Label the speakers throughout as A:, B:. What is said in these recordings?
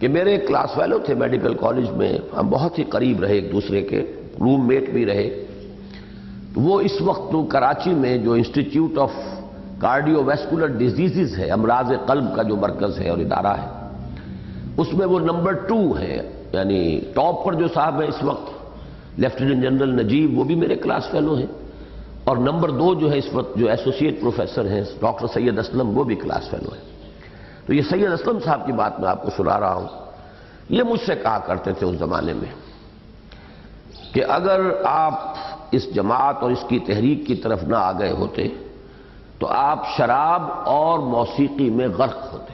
A: کہ میرے ایک کلاس فیلو تھے میڈیکل کالج میں، ہم بہت ہی قریب رہے ایک دوسرے کے، روم میٹ بھی رہے۔ وہ اس وقت تو کراچی میں جو institute of cardio vascular diseases ہے، امراض قلب کا جو مرکز ہے اور ادارہ ہے، اس میں وہ نمبر 2 ہے، یعنی ٹاپ پر جو صاحب ہے اس وقت لیفٹیننٹ جنرل نجیب، وہ بھی میرے کلاس فیلو ہیں، اور نمبر 2 جو ہے اس وقت جو ایسوسیٹ پروفیسر ہیں ڈاکٹر سید اسلم، وہ بھی کلاس فیلو ہیں۔ تو یہ سید اسلم صاحب کی بات میں آپ کو سنا رہا ہوں۔ یہ مجھ سے کہا کرتے تھے اس زمانے میں کہ اگر آپ اس جماعت اور اس کی تحریک کی طرف نہ آ گئے ہوتے تو آپ شراب اور موسیقی میں غرق ہوتے۔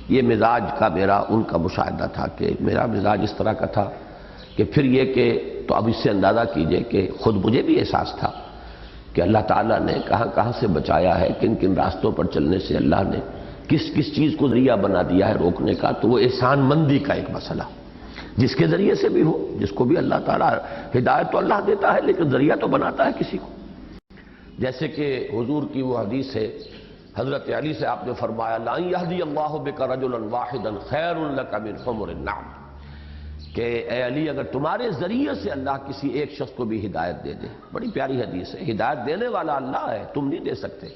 A: یہ مزاج کا میرا ان کا مشاہدہ تھا کہ میرا مزاج اس طرح کا تھا کہ پھر یہ کہ تو اب اس سے اندازہ کیجئے کہ خود مجھے بھی احساس تھا کہ اللہ تعالیٰ نے کہاں کہاں سے بچایا ہے، کن کن راستوں پر چلنے سے اللہ نے کس کس چیز کو ذریعہ بنا دیا ہے روکنے کا۔ تو وہ احسان مندی کا ایک مسئلہ، جس کے ذریعے سے بھی ہو، جس کو بھی اللہ تعالیٰ ہدایت تو اللہ دیتا ہے لیکن ذریعہ تو بناتا ہے کسی کو۔ جیسے کہ حضور کی وہ حدیث ہے، حضرت علی سے آپ نے فرمایا لَأَن يَهْدِيَ اللَّهُ بِكَ رَجُلًا وَاحِدًا خَيْرٌ لَكَ مِنْ حُمُرِ النَّعَمِ، کہ اے علی اگر تمہارے ذریعے سے اللہ کسی ایک شخص کو بھی ہدایت دے دے، بڑی پیاری حدیث ہے، ہدایت دینے والا اللہ ہے، تم نہیں دے سکتے،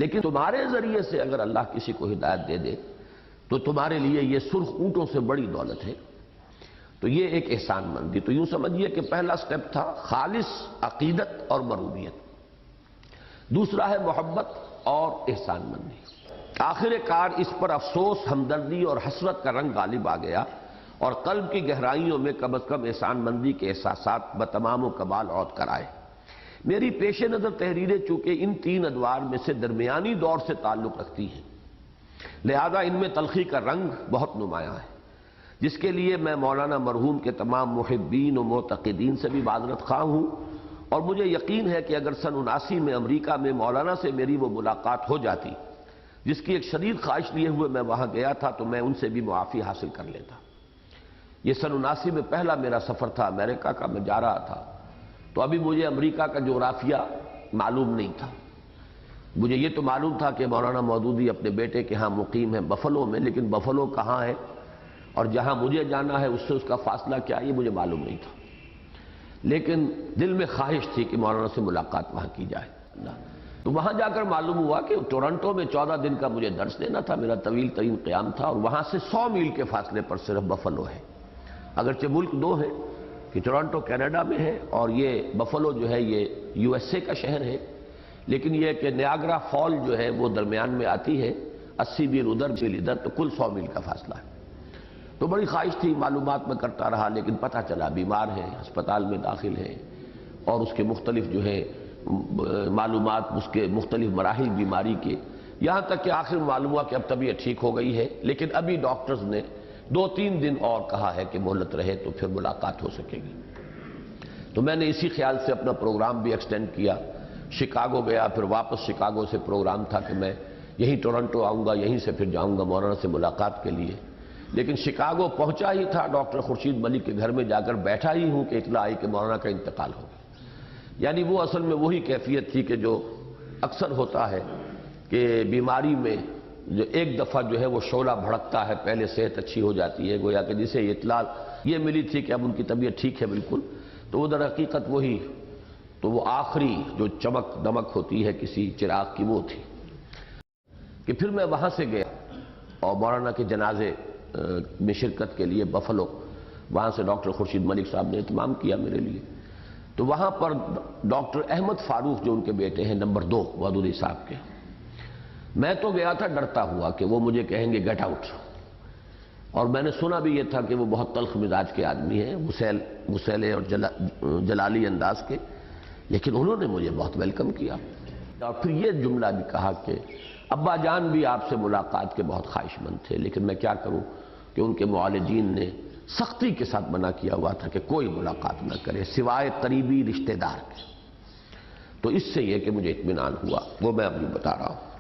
A: لیکن تمہارے ذریعے سے اگر اللہ کسی کو ہدایت دے دے تو تمہارے لیے یہ سرخ اونٹوں سے بڑی دولت ہے۔ تو یہ ایک احسان مندی، تو یوں سمجھیے کہ پہلا سٹیپ تھا خالص عقیدت اور مربوبیت، دوسرا ہے محبت اور احسان مندی۔ آخر کار اس پر افسوس، ہمدردی اور حسرت کا رنگ غالب آ گیا، اور قلب کی گہرائیوں میں کم از کم احسان مندی کے احساسات بتمام و کمال عود کر آئے۔ میری پیش نظر تحریریں چونکہ ان 3 ادوار میں سے درمیانی دور سے تعلق رکھتی ہیں، لہذا ان میں تلخی کا رنگ بہت نمایاں ہے، جس کے لیے میں مولانا مرحوم کے تمام محبین و معتقدین سے بھی معذرت خواہ ہوں، اور مجھے یقین ہے کہ اگر سن 79 میں امریکہ میں مولانا سے میری وہ ملاقات ہو جاتی، جس کی ایک شدید خواہش لیے ہوئے میں وہاں گیا تھا، تو میں ان سے بھی معافی حاصل کر لیتا۔ یہ سن 79 میں پہلا میرا سفر تھا امریکہ کا، میں جا رہا تھا، تو ابھی مجھے امریکہ کا جغرافیہ معلوم نہیں تھا۔ مجھے یہ تو معلوم تھا کہ مولانا مودودی اپنے بیٹے کے ہاں مقیم ہے بفلو میں، لیکن بفلو کہاں ہے اور جہاں مجھے جانا ہے اس سے اس کا فاصلہ کیا ہے یہ مجھے معلوم نہیں تھا، لیکن دل میں خواہش تھی کہ مولانا سے ملاقات وہاں کی جائے۔ تو وہاں جا کر معلوم ہوا کہ ٹورنٹو میں 14 دن کا مجھے درس دینا تھا، میرا طویل ترین قیام تھا، اور وہاں سے 100 میل کے فاصلے پر صرف بفلو ہے۔ اگرچہ ملک 2 ہے کہ ٹورنٹو کینیڈا میں ہے اور یہ بفلو جو ہے یہ USA کا شہر ہے، لیکن یہ کہ نیاگرا فال جو ہے وہ درمیان میں آتی ہے، 80 میل ادھر میل ادھر، تو کل 100 میل کا فاصلہ ہے۔ تو بڑی خواہش تھی، معلومات میں کرتا رہا، لیکن پتہ چلا بیمار ہے، ہسپتال میں داخل ہے، اور اس کے مختلف جو ہے معلومات، اس کے مختلف مراحل بیماری کے، یہاں تک کہ آخر معلوم ہوا کہ اب طبیعت ٹھیک ہو گئی ہے، لیکن ابھی ڈاکٹرز نے 2-3 دن اور کہا ہے کہ مہلت رہے تو پھر ملاقات ہو سکے گی۔ تو میں نے اسی خیال سے اپنا پروگرام بھی ایکسٹینڈ کیا، شکاگو گیا، پھر واپس شکاگو سے پروگرام تھا کہ میں یہیں ٹورنٹو آؤں گا، یہیں سے پھر جاؤں گا مولانا سے ملاقات کے لیے، لیکن شکاگو پہنچا ہی تھا، ڈاکٹر خورشید ملک کے گھر میں جا کر بیٹھا ہی ہوں کہ اطلاع آئی کہ مولانا کا انتقال ہو گیا۔ یعنی وہ اصل میں وہی کیفیت تھی کہ جو اکثر ہوتا ہے کہ بیماری میں جو ایک دفعہ جو ہے وہ شعلہ بھڑکتا ہے، پہلے صحت اچھی ہو جاتی ہے، گویا کہ جسے اطلاع یہ ملی تھی کہ اب ان کی طبیعت ٹھیک ہے بالکل، تو وہ در حقیقت وہی، تو وہ آخری جو چمک دمک ہوتی ہے کسی چراغ کی وہ تھی کہ پھر میں وہاں سے گیا اور مولانا کے جنازے میں شرکت کے لیے بفلو، وہاں سے ڈاکٹر خورشید ملک صاحب نے اہتمام کیا میرے لیے۔ تو وہاں پر ڈاکٹر احمد فاروق جو ان کے بیٹے ہیں نمبر 2 مودودی صاحب کے، میں تو گیا تھا ڈرتا ہوا کہ وہ مجھے کہیں گے گیٹ آؤٹ، اور میں نے سنا بھی یہ تھا کہ وہ بہت تلخ مزاج کے آدمی ہیں، غسیلے اور جلالی انداز کے، لیکن انہوں نے مجھے بہت ویلکم کیا، اور پھر یہ جملہ بھی کہا کہ ابا جان بھی آپ سے ملاقات کے بہت خواہش مند تھے، لیکن میں کیا کروں کہ ان کے معالجین نے سختی کے ساتھ منع کیا ہوا تھا کہ کوئی ملاقات نہ کرے سوائے قریبی رشتہ دار کے۔ تو اس سے یہ کہ مجھے اطمینان ہوا، وہ میں ابھی بتا رہا ہوں۔